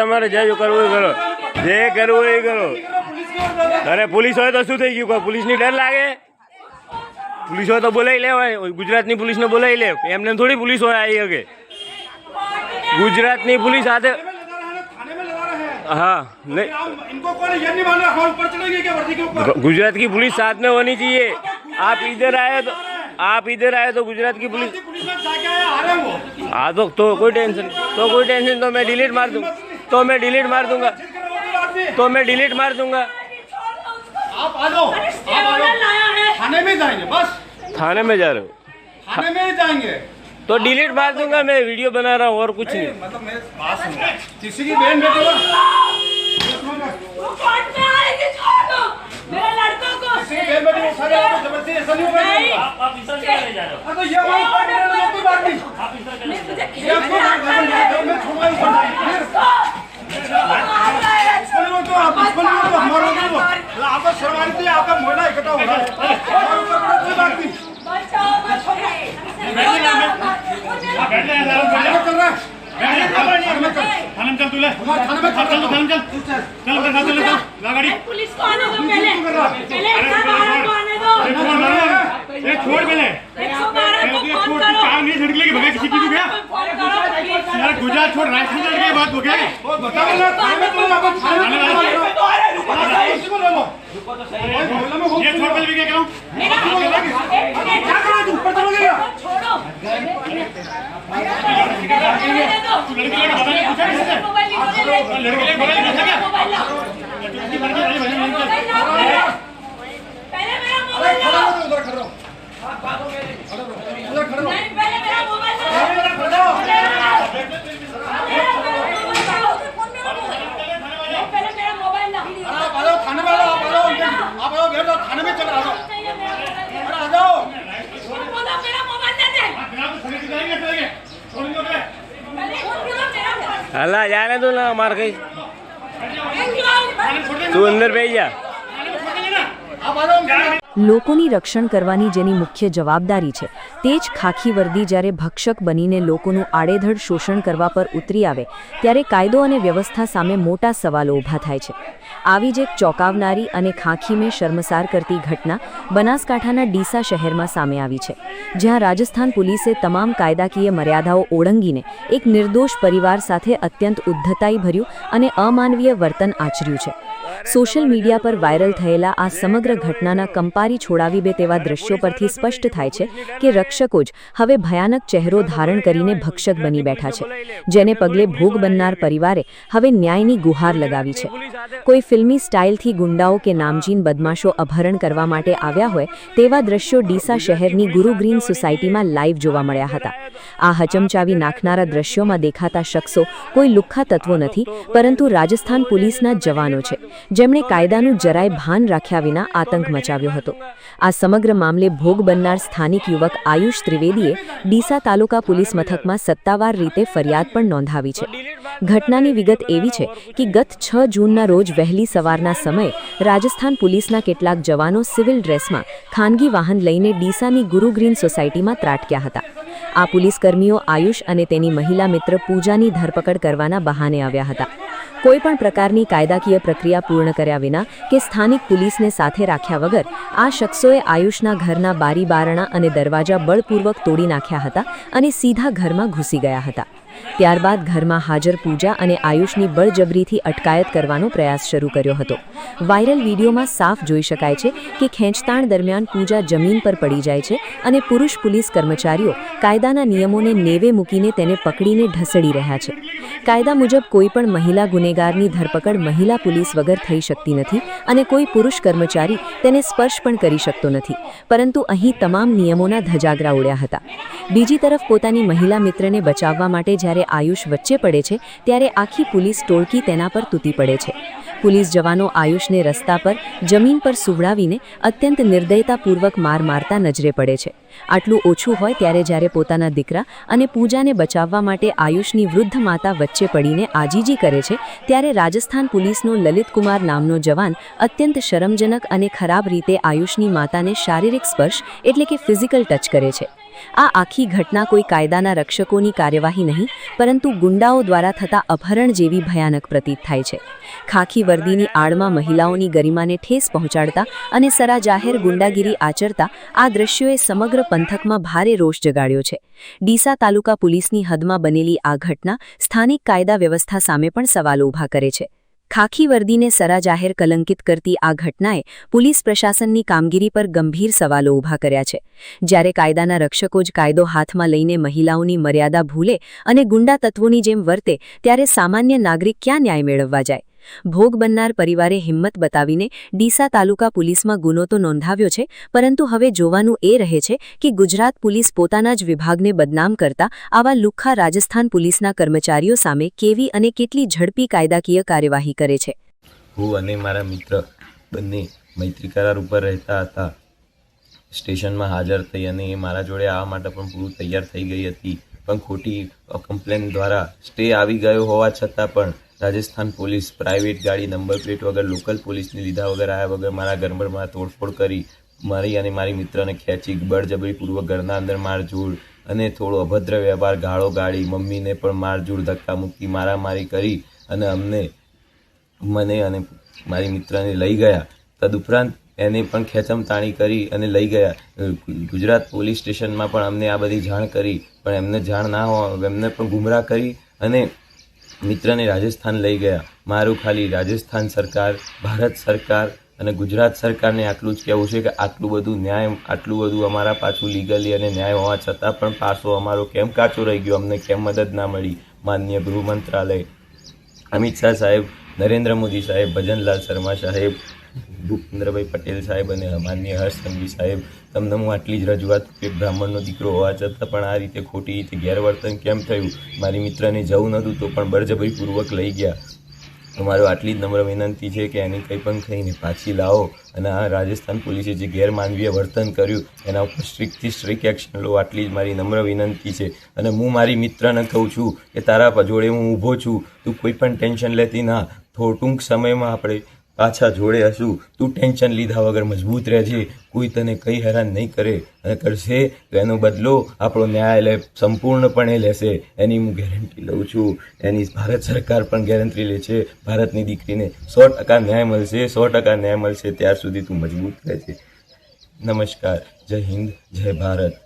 તમારે જે કરવું એ કરો, જે કરવું એ કરો. અરે પોલીસ હોય તો શું થઈ ગયું? કોઈ પોલીસની ડર લાગે? पुलिस हो तो बोलाई ले, गुजरात नी पुलिस ने बोलाई ले, एमने थोड़ी पुलिस हो आई है. गुजरात नी पुलिस आते हाँ नहीं, इनको कौन ये नहीं मान रहा, ऊपर चढ़ेंगे क्या वर्दी के ऊपर? गुजरात की पुलिस साथ में होनी चाहिए. आप इधर आए तो गुजरात की पुलिस हाँ तो कोई टेंशन, तो मैं डिलीट मार दूंगा, आप आ जाओ, थाने में जाएंगे, बस थाने में जा रहे हो? थाने में जाएंगे तो डिलीट मार दूंगा. मैं वीडियो बना रहा हूँ और कुछ नहीं. मतलब मैं बात सुनो, किसी की बहन बेटे हो, मेरे लड़कों को किसी की बहन बेटे हो, सारे आपको जबरदस्ती ऐसा नहीं होगा. आप इस तरह क्या ले जा रहे हो? तो ये वही बात नहीं, कोई बात नहीं. आप इस तरह ये आपको मैं छोड़ूंगा ही छोड़ूंगा. तो आप हमारा आपका सरकारी थी, आपका मोहल्ला इकट्ठा हो रहा है, कोई बात नहीं. चल रहा है गाड़ी पुलिस को आने दो, पहले छोड़ पहले नहीं झड़क लेगी भगा किसी की भी गया यार. गुजरात छोड़, राजस्थान की बात हो गया. ये छोड़ पहले भी क्या करूं? थाने में चल रहा आ जाओ. हल्ला जाने दो ना, मार गई तू अंदर बैठ जा. લોકોની રક્ષણ કરવાની જેની મુખ્ય જવાબદારી છે, તે જ ખાખી વર્દી જ્યારે ભક્ષક બનીને લોકોનું આડેધડ શોષણ કરવા પર ઉતરી આવે ત્યારે કાયદો અને વ્યવસ્થા સામે મોટા સવાલો ઊભા થાય છે. આવી જ એક ચોંકાવનારી અને ખાખીને શર્મસાર કરતી ઘટના બનાસકાંઠાના ડીસા શહેરમાં સામે આવી છે, જ્યાં રાજસ્થાન પોલીસે તમામ કાયદાકીય મર્યાદાઓ ઓળંગીને એક નિર્દોષ પરિવાર સાથે અત્યંત ઉદ્ધતાઈભર્યું અને અમાનવીય વર્તન આચર્યું છે. સોશિયલ મીડિયા પર વાયરલ થયેલા આ સમગ્ર ઘટનાના કંપારી છોડાવી બે તેવા દ્રશ્યો પરથી સ્પષ્ટ થાય છે કે રક્ષકો જ હવે ભયાનક ચહેરો ધારણ કરીને ભક્ષક બની બેઠા છે, જેને પગલે ભોગ બનનાર પરિવારે હવે ન્યાયની ગુહાર લગાવી છે. કોઈ ફિલ્મી સ્ટાઇલથી ગુંડાઓ કે નામચીન બદમાશો અપહરણ કરવા માટે આવ્યા હોય તેવા દ્રશ્યો ડીસા શહેરની ગુરુ ગ્રીન સોસાયટીમાં લાઈવ જોવા મળ્યા હતા. આ હચમચાવી નાખનારા દ્રશ્યોમાં દેખાતા શખ્સો કોઈ લુખ્ખા તત્વો નથી, પરંતુ રાજસ્થાન પોલીસના જવાનો છે, જેમણે કાયદાનું જરાય ભાન રાખ્યા વિના આતંક મચાવ્યો હતો. આ સમગ્ર મામલે ભોગ બનનાર સ્થાનિક યુવક આયુષ ત્રિવેદીએ ડીસા તાલુકા પોલીસ મથકમાં સત્તાવાર રીતે ફરિયાદ પણ નોંધાવી છે. ઘટનાની વિગત એવી છે કે ગત 6 જૂનના રોજ વહેલી સવારના સમયે રાજસ્થાન પોલીસના કેટલાક જવાનો સિવિલ ડ્રેસમાં ખાનગી વાહન લઈને ડીસાની ગુરુ ગ્રીન સોસાયટીમાં ત્રાટક્યા હતા. આ પોલીસકર્મીઓ આયુષ અને તેની મહિલા મિત્ર પૂજાની ધરપકડ કરવાના બહાને આવ્યા હતા. કોઈપણ પ્રકારની કાયદાકીય પ્રક્રિયા પૂર્ણ કર્યા વિના કે સ્થાનિક પોલીસને સાથે રાખ્યા વગર આ શખ્સોએ આયુષના ઘરના બારી બારણા અને દરવાજા બળપૂર્વક તોડી નાખ્યા હતા અને સીધા ઘરમાં ઘૂસી ગયા હતા. ત્યારબાદ ઘરમાં હાજર પૂજા અને આયુષની બળજબરીથી અટકાયત કરવાનો પ્રયાસ શરૂ કર્યો હતો. વાયરલ વિડીયોમાં સાફ જોઈ શકાય છે કે ખેંચતાણ દરમિયાન પૂજા જમીન પર પડી જાય છે અને પુરુષ પોલીસ કર્મચારીઓ કાયદાના નિયમોને નેવે મૂકીને તેને પકડીને ઢસડી રહ્યા છે. કાયદા મુજબ કોઈપણ મહિલા ગુનેગારની ધરપકડ મહિલા પોલીસ વગર થઈ શકતી નથી અને કોઈ પુરુષ કર્મચારી તેને સ્પર્શ પણ કરી શકતો નથી, પરંતુ અહીં તમામ નિયમોના ધજાગરા ઉડ્યા હતા. બીજી તરફ પોતાની મહિલા મિત્રને બચાવવા માટે જ્યારે આયુષ વચ્ચે પડે છે ત્યારે આખી પોલીસ ટોળકી તેના પર તૂટી પડે છે. પોલીસ જવાનો આયુષને રસ્તા પર જમીન પર સુવડાવીને અત્યંત નિર્દયતાપૂર્વક માર મારતા નજરે પડે છે. આટલું ઓછું હોય ત્યારે જ્યારે પોતાના દીકરા અને પૂજાને બચાવવા માટે આયુષની વૃદ્ધ માતા વચ્ચે પડીને આજીજી કરે છે ત્યારે રાજસ્થાન પોલીસનો લલિતકુમાર નામનો જવાન અત્યંત શરમજનક અને ખરાબ રીતે આયુષની માતાને શારીરિક સ્પર્શ એટલે કે ફિઝિકલ ટચ કરે છે. આ આખી ઘટના કોઈ કાયદાના રક્ષકોની કાર્યવાહી નહીં પરંતુ ગુંડાઓ દ્વારા થતા અપહરણ જેવી ભયાનક પ્રતીત થાય છે. ખાખી વર્દીની આડમાં મહિલાઓની ગરિમાને ઠેસ પહોંચાડતા અને સરા જાહેર ગુંડાગીરી આચરતા આ દ્રશ્યોએ સમગ્ર પંથકમાં ભારે રોષ જગાડ્યો છે. ડીસા તાલુકા પોલીસની હદમાં બનેલી આ ઘટના સ્થાનિક કાયદા વ્યવસ્થા સામે પણ સવાલો ઊભા કરે છે. ખાખી વર્દીને સરા જાહેર કલંકિત કરતી આ ઘટનાએ પોલીસ પ્રશાસનની કામગીરી પર ગંભીર સવાલો ઊભા કર્યા છે. જ્યારે કાયદાના રક્ષકો જ કાયદો હાથમાં લઈને મહિલાઓની મર્યાદા ભૂલે અને ગુંડા તત્વોની જેમ વર્તે ત્યારે સામાન્ય નાગરિક ક્યાં ન્યાય મેળવવા જાય? ભોગ બનનાર પરિવારે હિંમત બતાવીને ડીસા તાલુકા પોલીસમાં ગુનો તો નોંધાવ્યો છે, પરંતુ હવે જોવાનું એ રહે છે કે ગુજરાત પોલીસ પોતાના જ વિભાગને બદનામ કરતા આવા લુખ્ખા રાજસ્થાન પોલીસના કર્મચારીઓ સામે કેવી અને કેટલી ઝડપી કાયદાકીય કાર્યવાહી કરે છે. હું અને મારા મિત્ર બંને મૈત્રી કરાર ઉપર રહેતા હતા. સ્ટેશનમાં હાજર થઈ અને એ મારા જોડે આવવા માટે પણ પૂરું તૈયાર થઈ ગઈ હતી, પણ ખોટી કમ્પ્લેન દ્વારા સ્ટે આવી ગયો હોવા છતાં પણ રાજસ્થાન પોલીસ પ્રાઇવેટ ગાડી નંબર પ્લેટ વગર લોકલ પોલીસની લીધા વગર આવ્યા વગર મારા ઘરમાં તોડફોડ કરી મારી અને મારી મિત્રને ખેંચી બળજબરીપૂર્વક ઘરના અંદર મારઝૂડ અને થોડો અભદ્ર વ્યવહાર, ગાળો ગાળી, મમ્મીને પણ મારઝૂડ, ધક્કા મૂકી, મારામારી કરી અને મને અને મારી મિત્રને લઈ ગયા. તદુપરાંત એને પણ ખેંચમતાણી કરી અને લઈ ગયા. ગુજરાત પોલીસ સ્ટેશનમાં પણ અમને આ બધી જાણ કરી, પણ એમને જાણ ના હોય એમને પણ ગુમરાહ કરી અને મિત્રને રાજસ્થાન લઈ ગયા. મારું ખાલી રાજસ્થાન સરકાર, ભારત સરકાર અને ગુજરાત સરકારને આટલું જ કહેવું છે કે આટલું બધું ન્યાય, આટલું બધું અમારા પાછું લીગલી અને ન્યાય હોવા છતાં પણ પાછો અમારો કેમ કાચો રહી ગયો? અમને કેમ મદદ ના મળી? માનનીય ગૃહ મંત્રાલય, અમિત શાહ સાહેબ, નરેન્દ્ર મોદી સાહેબ, ભજનલાલ શર્મા સાહેબ, ભૂપેન્દ્રભાઈ પટેલ સાહેબ અને માનનીય હર્ષ સંઘવી સાહેબ, તમને હું આટલી જ રજૂઆત કે બ્રાહ્મણનો દીકરો હોવા છતાં પણ આ રીતે ખોટી રીતે ગેરવર્તન કેમ થયું? મારી મિત્રને જવું નહોતું તો પણ બળજબરીપૂર્વક લઈ ગયા. અમારો આટલી જ નમ્ર વિનંતી છે કે એની કંઈ પણ થઈને પાછી લાવો અને આ રાજસ્થાન પોલીસે જે ગેરમાનવીય વર્તન કર્યું એના ઉપર સ્ટ્રિક્ટથી સ્ટ્રિક્ટ એક્શન લો, આટલી જ મારી નમ્ર વિનંતી છે. અને હું મારી મિત્રને કહું છું કે તારા જોડે હું ઊભો છું, તું કોઈ પણ ટેન્શન લેતી ના, ટૂંક સમયમાં આપણે પાછા જોડે હશું. તું ટેન્શન લીધા વગર મજબૂત રહેજે, કોઈ તને કંઈ હેરાન નહીં કરે અને કરશે તો એનો બદલો આપણો ન્યાયાલય સંપૂર્ણપણે લેશે, એની હું ગેરંટી લઉં છું. એની ભારત સરકાર પણ ગેરંટી લે છે. ભારતની દીકરીને 100% ન્યાય મળશે, 100% ન્યાય મળશે. ત્યાર સુધી તું મજબૂત રહેજે. નમસ્કાર. જય હિન્દ, જય ભારત.